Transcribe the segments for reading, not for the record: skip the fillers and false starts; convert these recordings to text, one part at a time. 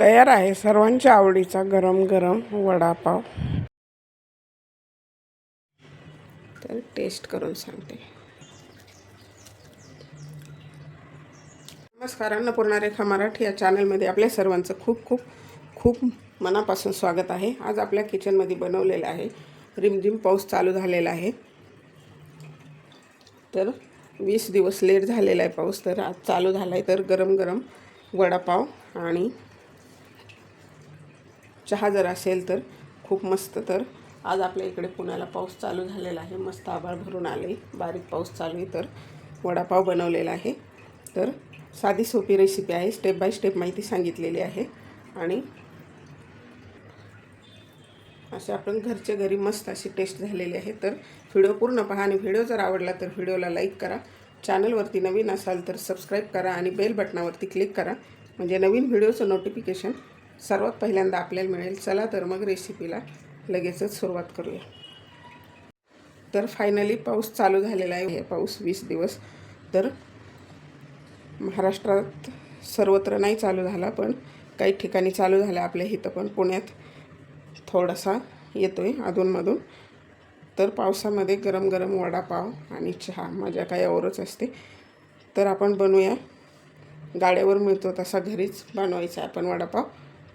तयार आहे सर्वांच्या आवडीचा गरम गरम वडापाव। तर टेस्ट करून सांगते। नमस्कार, अन्नपूर्णा रेखा मराठी या चॅनलमध्ये आपल्या सर्वांचं खूप खूप खूप मनापासून स्वागत आहे। आज आपल्या किचनमध्ये बनवलेलं आहे, रिमझिम पाऊस चालू झालेला आहे। तर 20 दिवस लेट झालेला आहे पाऊस, तर आज चालू झाला आहे। तर गरम गरम वडापाव आणि चहा जर असेल तर खूप मस्त। तर आज आपल्या इकडे पुण्याला पाऊस चालू झालेला आहे, मस्त आभाळ भरून आले, बारीक पाऊस चालू आहे। तर वडापाव बनवलेला आहे। तर साधी सोपी रेसिपी आहे, स्टेप बाय स्टेप माहिती सांगितलेली आहे आणि असे आपण घरच्या घरी मस्त अशी टेस्ट झालेली आहे। तर व्हिडिओ पूर्ण पहा आणि व्हिडिओ जर आवडला तर व्हिडिओला लाईक करा, चॅनलवरती नवीन असाल तर सबस्क्राईब करा आणि बेल बटनावरती क्लिक करा, म्हणजे नवीन व्हिडिओचं नोटिफिकेशन सर्वात पहिल्यांदा आपल्याला मिळेल। चला तर मग रेसिपीला लगेचच सुरुवात करूया। तर फायनली पाऊस चालू झालेला आहे। हे पाऊस 20 दिवस तर महाराष्ट्रात सर्वत्र नाही चालू झाला, पण काही ठिकाणी चालू झाला। आपल्या इथं पण पुण्यात थोडासा येतोय अधूनमधून। तर पावसामध्ये गरम गरम वडापाव आणि चहा मजा काय औरच असते। तर आपण बनवूया, गाड्यावर मिळतो तसा घरीच बनवायचा आपण वडापाव।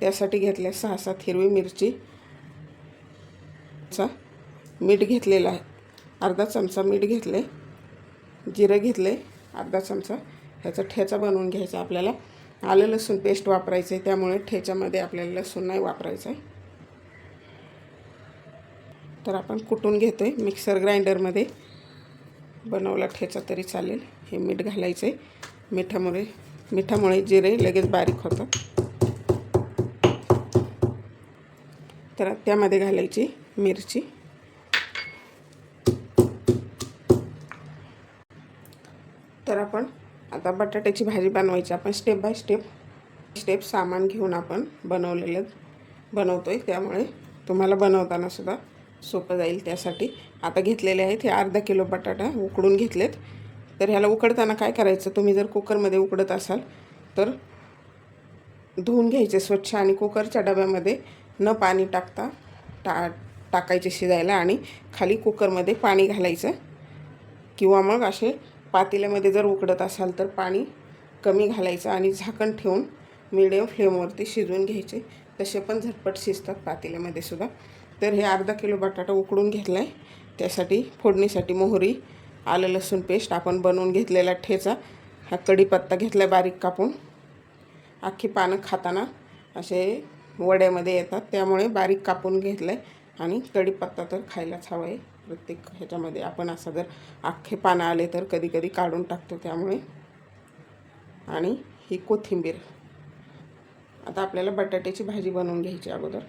त्यासाठी घेतले 6-7 हिरवी मिरची, मीठ घेतलेलं आहे, अर्धा चमचा मीठ घेतले, जिरे घेतले अर्धा चमचा। ह्याचा ठेचा बनवून घ्यायचा आपल्याला। आलं लसूण पेस्ट वापरायचं आहे, त्यामुळे ठेच्यामध्ये आपल्याला लसूण नाही वापरायचं आहे। तर आपण कुटून घेतोय, मिक्सर ग्राइंडरमध्ये बनवला ठेचा तरी चालेल। हे मीठ घालायचं आहे, मिठामुळे जिरे लगेच बारीक होतात। तर त्यामध्ये घालायची मिरची। तर आपण आता बटाट्याची भाजी बनवायची। आपण स्टेप बाय स्टेप सामान घेऊन आपण बनवतोय, त्यामुळे तुम्हाला बनवताना सुद्धा सोपं जाईल। त्यासाठी आता घेतलेले आहेत हे अर्धा किलो बटाटा उकडून घेतलेत। तर ह्याला उकडताना काय करायचं, तुम्ही जर कुकरमध्ये उकडत असाल तर धुवून घ्यायचे स्वच्छ आणि कुकरच्या डब्यामध्ये न पाणी टाकता टाकायचे शिजायला आणि खाली कुकरमध्ये पाणी घालायचं, किंवा मग असे पातेल्यामध्ये जर उकडत असाल तर पाणी कमी घालायचं आणि झाकण ठेवून मीडियम फ्लेमवरती शिजवून घ्यायचे। तसे पण झटपट शिजतात पातेल्यामध्ये सुद्धा। तर हे अर्धा किलो बटाटा उकडून घेतला आहे। त्यासाठी फोडणीसाठी मोहरी, आलं लसूण पेस्ट, आपण बनवून घेतलेला ठेचा, हा कढीपत्ता घेतला बारीक कापून। अख्खी पानं खाताना असे वड्यामध्ये येतात, त्यामुळे बारीक कापून घेतलं आहे। आणि कढीपत्ता तर खायलाच हवा आहे प्रत्येक ह्याच्यामध्ये। आपण असं जर अख्खे पानं आले तर कधी कधी काढून टाकतो, त्यामुळे। आणि ही कोथिंबीर। आता आपल्याला बटाट्याची भाजी बनवून घ्यायची अगोदर।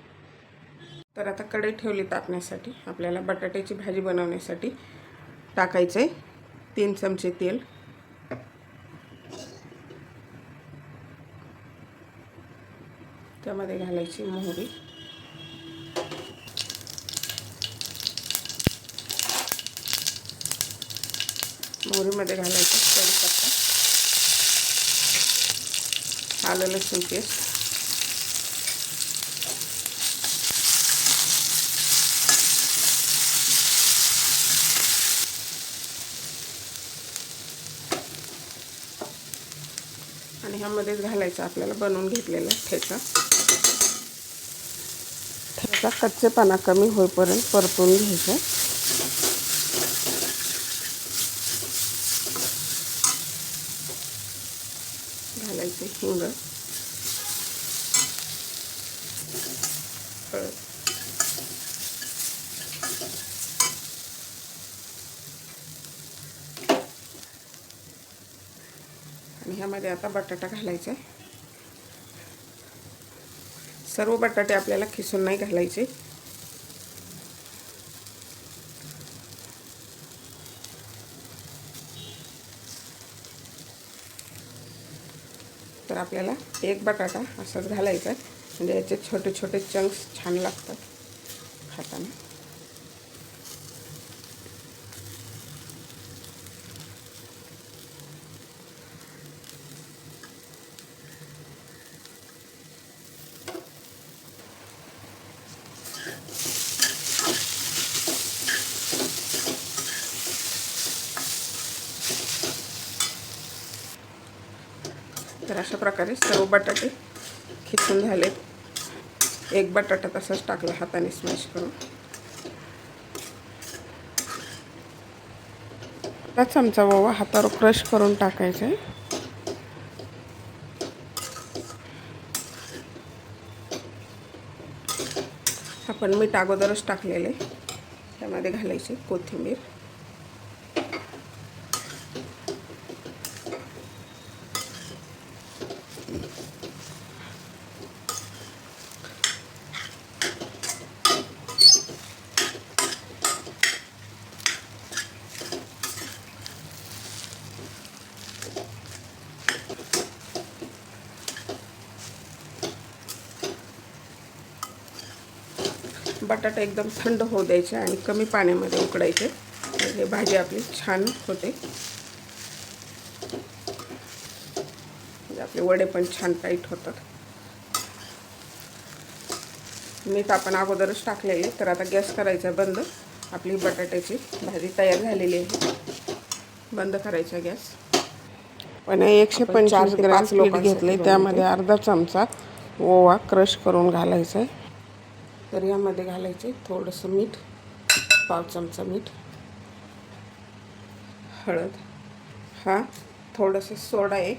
तर आता कढई ठेवली तापण्यासाठी। आपल्याला बटाट्याची भाजी बनवण्यासाठी टाकायचं आहे 3 चमचे तेल। त्यामध्ये घालायची मोहरी, मोहरीमध्ये घालायचं कढीपत्ता, आलं लसूण पेस्ट, आणि ह्यामध्येच घालायचं आपल्याला बनवून घेतलेला ठेचा। ठेचा कच्चेपणा कमी होईपर्यंत परतून घ्यायचं। घालायचे हिंग, हळद, आणि ह्यामध्ये आता बटाटा घालायचा आहे। सर्व बटाटे आपल्याला खिसून नाही घालायचे। तर आपल्याला एक बटाटा असाच घालायचा आहे, म्हणजे याचे छोटे छोटे चंक्स छान लागतात खाताना। तर अशा प्रकारे सर्व बटाटे खिसून झालेत. एक बटाटा तसाच टाकला हाताने स्मॅश करून. आता चमचा ओवा हातावर क्रश करून टाकायचा आहे. आपण मीठ अगोदरच टाकलेले, त्यामध्ये घालायची कोथिंबीर. बटाटा एकदम थंड होऊ द्यायचे आणि कमी पाण्यामध्ये उकडायचे. हे भाजी आपली छान होते. आपले वडे पण छान टाईट होतात. मीठ आपण अगोदरच टाकलेले. तर आता गॅस करायचा बंद. आपली बटाट्याची भाजी तयार झालेली आहे. बंद करायचा गॅस. पण 125 ग्रॅम पीठ घेतले, त्यामध्ये अर्धा चमचा ओवा क्रश करून घालायचा आहे. तर यामध्ये घालायचे थोडंसं मीठ, पाव चमचा मीठ, हळद, हा थोडंसं सोडा आहे.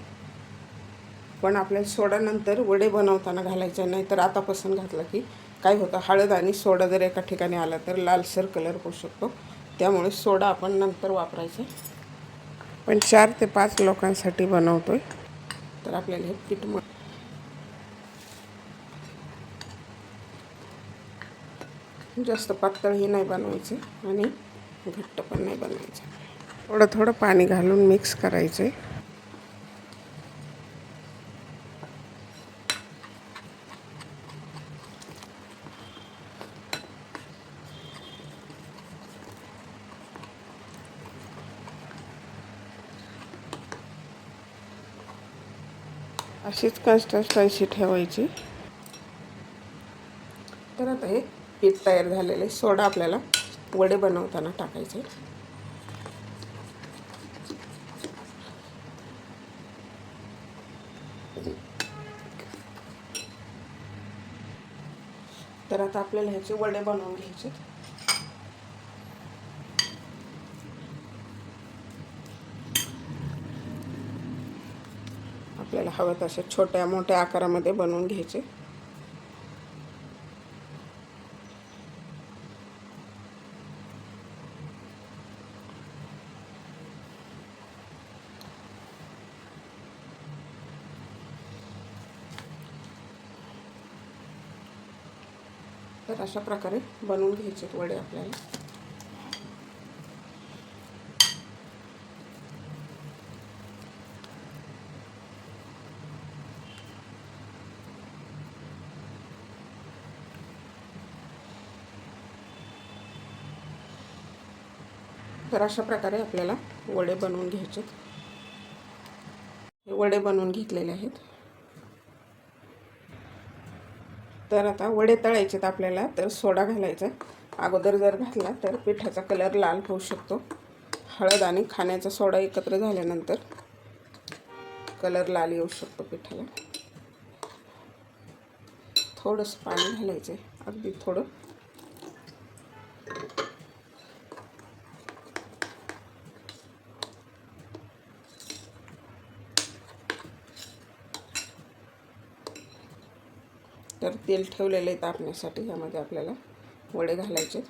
पण आपल्याला सोडा नंतर वडे बनवताना घालायचा नाही, तर आतापासून घातला की काय होतं, हळद आणि सोडा जर एका ठिकाणी आला तर लालसर कलर होऊ शकतो. त्यामुळे सोडा आपण नंतर वापरायचा. पण 4 ते 5 लोकांसाठी बनवतोय. तर आपल्याला हे पीठ जास्त पातळही नाही बनवायचं आणि घट्ट पण नाही बनवायचं. थोडं थोडं पाणी घालून मिक्स करायचं आहे. अशीच कन्सिस्टन्सी ठेवायची. तर आता हे पीठ तयार झालेलं आहे. सोडा आपल्याला वडे बनवताना टाकायचे. तर आता आपल्याला ह्याचे वडे बनवून घ्यायचे. आपल्याला हवं तसे छोट्या मोठ्या आकारामध्ये बनवून घ्यायचे. तर अशा प्रकारे बनवून घ्यायचे वडे आपल्याला. तर अशा प्रकारे आपल्याला वडे बनवून घ्यायचे. हे वडे बनवून घेतलेले आहेत. तर आता वडे तळायचे आपल्याला. तर सोडा घालायचा. अगोदर जर घातला तर पिठाचा कलर लाल होऊ शकतो. हळद आणि खाण्याचा सोडा एकत्र झाल्यानंतर कलर लाल येऊ शकतो पिठाला. थोडंसं पाणी घालायचं, अगदी थोडं. तर तेल ठेवलेले तापण्यासाठी यामध्ये आपल्याला वडे घालायचे.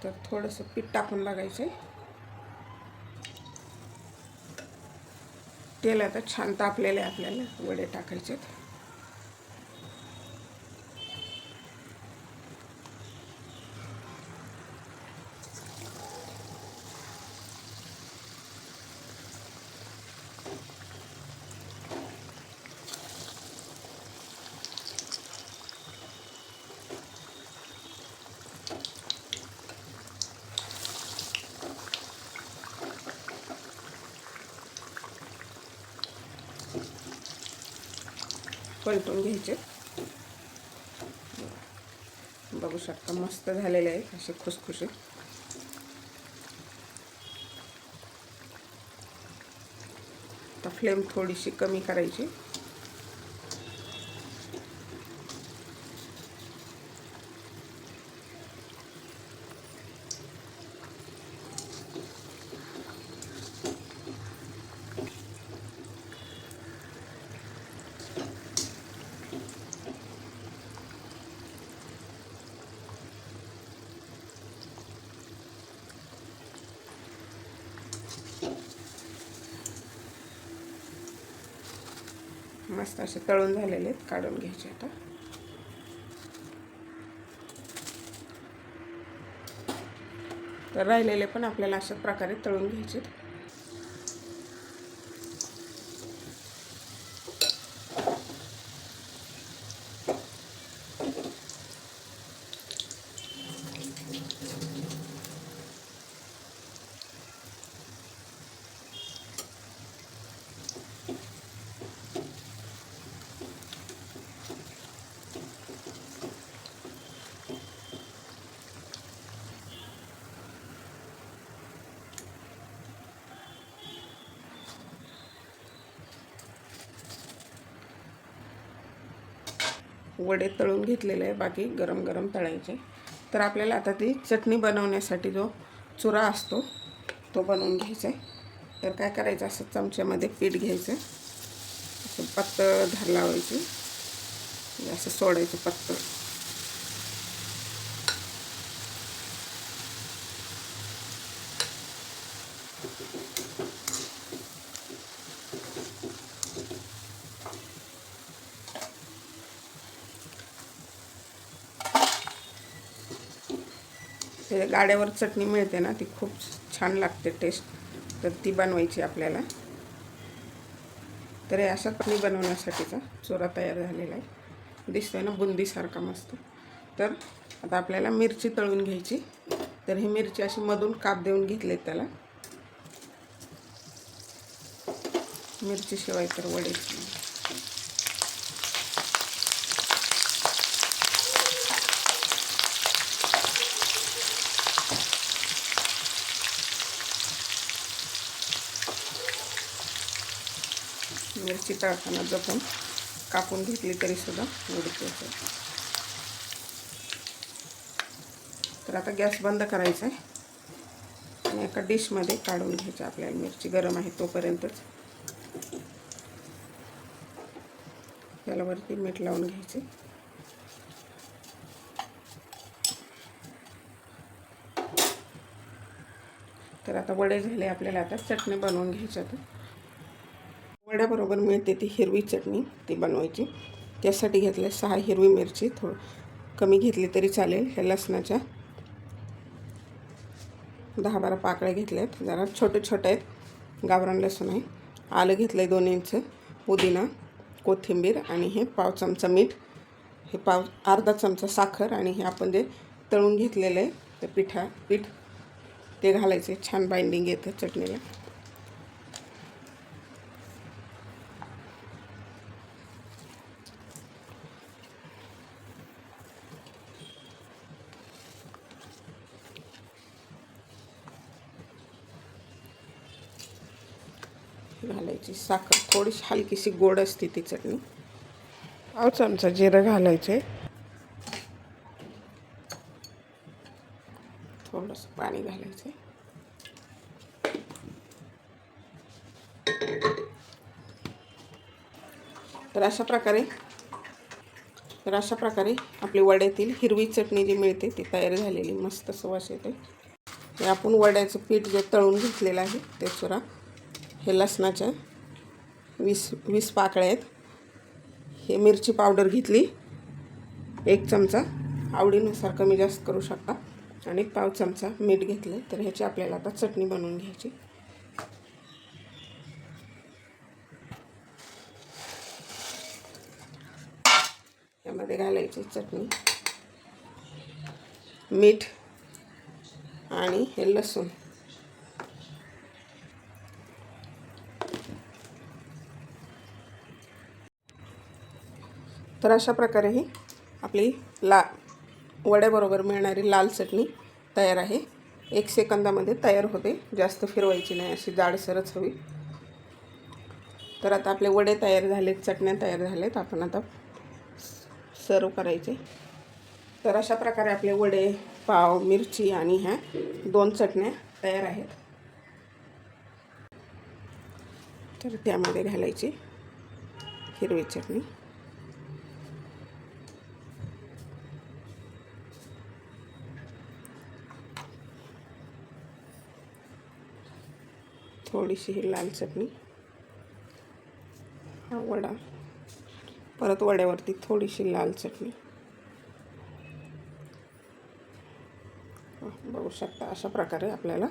तर थोडंसं पीठ टाकून बघायचं. तेल आता छान तापलेले आपल्याला वडे टाकायचे. पलटून घ्यायचे. बघू शकता मस्त झालेले आहे असे खुसखुशीत. आता फ्लेम थोडीशी कमी करायची. मस्त असे तळून झालेले आहेत, काढून घ्यायचे आता. तर राहिलेले पण आपल्याला अशाच प्रकारे तळून घ्यायचे. वडे तळून घेतलेले आहे, बाकी गरम गरम तळायचे. तर आपल्याला आता ती चटणी बनवण्यासाठी जो चुरा असतो तो बनवून घ्यायचा आहे. तर काय करायचं, असं चमच्यामध्ये पीठ घ्यायचं, असं पातळ धार लावायची, असं सोडायचं पातळ. ते गाड्यावर चटणी मिळते ना, ती खूप छान लागते टेस्ट. तर ती बनवायची आपल्याला. तर हे अशा चटणी बनवण्यासाठीचा चुरा तयार झालेला आहे, दिसतोय ना बुंदीसारखा मस्त. तर आता आपल्याला मिरची तळून घ्यायची. तर ही मिरची अशी मधून काप देऊन घेतले त्याला. मिरची शिवाय तर वडेची. मिरची तळताना जपून कापून घेतली तरी सुद्धा उडते. तर आता गॅस बंद करायचा आहे आणि एका डिशमध्ये काढून घ्यायचं. आपल्याला मिरची गरम आहे तोपर्यंतच त्याला वरती मीठ लावून घ्यायचे. तर आता वडे झाले, आपल्याला आता चटणी बनवून घ्यायची. आता वड्याबरोबर मिळते ती हिरवी चटणी, ती बनवायची. त्यासाठी घेतले 6 हिरवी मिरची, थोडं कमी घेतली तरी चालेल. हे लसणाच्या 10-12 पाकळ्या घेतल्यात, जरा छोटे छोटे आहेत, गावरान लसूण आहे. आलं घेतलं आहे 2 इंच, पुदिना, कोथिंबीर आणि हे पाव चमचा मीठ, हे अर्धा चमचा साखर आणि हे आपण जे तळून घेतलेलं आहे ते पीठ ते घालायचे. छान बाइंडिंग येतं चटणीला. घालायची साखर, थोडीशी हलकीशी गोड असते ती चटणी. पाव चमचा जिरं घालायचे, थोडंसं पाणी घालायचं. तर अशा प्रकारे आपली वड्यातील हिरवी चटणी जी मिळते ती तयार झालेली. मस्त सुवास येते. हे आपण वड्याचं पीठ जे तळून घेतलेलं आहे ते चुरा, हे लसणाच्या 20 पाकळ्या आहेत. हे मिरची पावडर घेतली 1 चमचा, आवडीनुसार कमी जास्त करू शकता, आणि पाव चमचा मीठ घेतलं. तर ह्याची आपल्याला आता चटणी बनवून घ्यायची. यामध्ये घालायची चटणी, मीठ आणि हे लसूण. तर अशा प्रकारे ही आपली वड्याबरोबर मिळणारी लाल चटणी तयार आहे. 1 सेकंदामध्ये तयार होते, जास्त फिरवायची नाही, अशी जाडसरच हवी. तर आता आपले वडे तयार झालेत, चटण्या तयार झालेत. आपण आता सर्व करायचे. तर अशा प्रकारे आपले वडे, पाव, मिरची आणि ह्या 2 चटण्या तयार आहेत. तर त्यामध्ये घालायची हिरवी चटणी, थोडीशी ही लाल चटणी, हा वडा, परत वड्यावरती थोडीशी लाल चटणी. बघू शकता अशा प्रकारे आपल्याला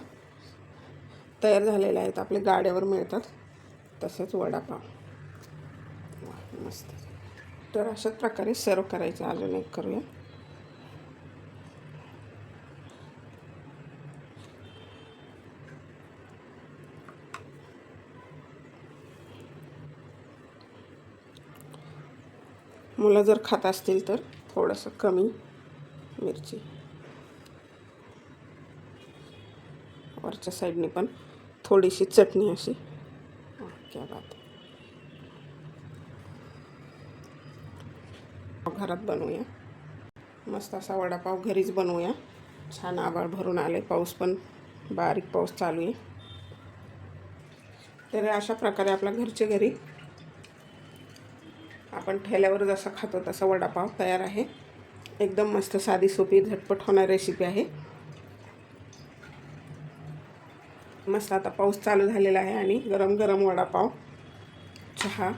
तयार झालेले आहेत. आपले गाड्यावर मिळतात तसेच वडापाव. मस्त. तर अशाच प्रकारे सर्व करायचं. अजून एक करूया. मुलं जर खात असतील तर थोडंसं कमी मिरची. वरच्या साईडने पण थोडीशी चटणी अशी. क्या बात. घरात बनवूया. मस्त असा वडापाव घरीच बनवूया. छान आभाळ भरून आले, पाऊस पण बारीक पाऊस चालू आहे. तर अशा प्रकारे आपला घरच्या घरी आपण ठेल्यावर जसा खातो तसा वडापाव तयार आहे. एकदम मस्त साधी सोपी झटपट होणारी रेसिपी आहे. मस्त आता पाऊस चालू झालेला आहे आणि गरम गरम वडापाव, चहा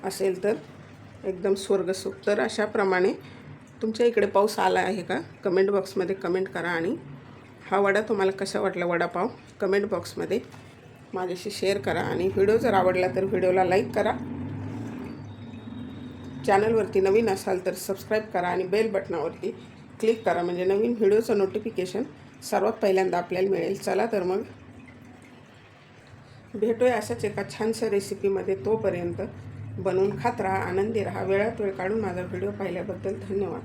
असेल तर एकदम स्वर्गसुख. तर अशाप्रमाणे तुमच्या इकडे पाऊस आला आहे का कमेंट बॉक्समध्ये कमेंट करा. आणि हा वडा तुम्हाला कसा वाटला वडापाव कमेंट बॉक्समध्ये माझ्याशी शेअर करा. आणि व्हिडिओ जर आवडला तर व्हिडिओला लाईक करा. चॅनलवरती नवीन असाल तर सबस्क्राईब करा आणि बेल बटनावरती क्लिक करा, म्हणजे नवीन व्हिडिओचं नोटिफिकेशन सर्वात पहिल्यांदा आपल्याला मिळेल. चला तर मग भेटूया अशाच एका छानशा रेसिपीमध्ये. तोपर्यंत बनवून खात राहा, आनंदी राहा. वेळात वेळ काढून माझा व्हिडिओ पाहिल्याबद्दल धन्यवाद.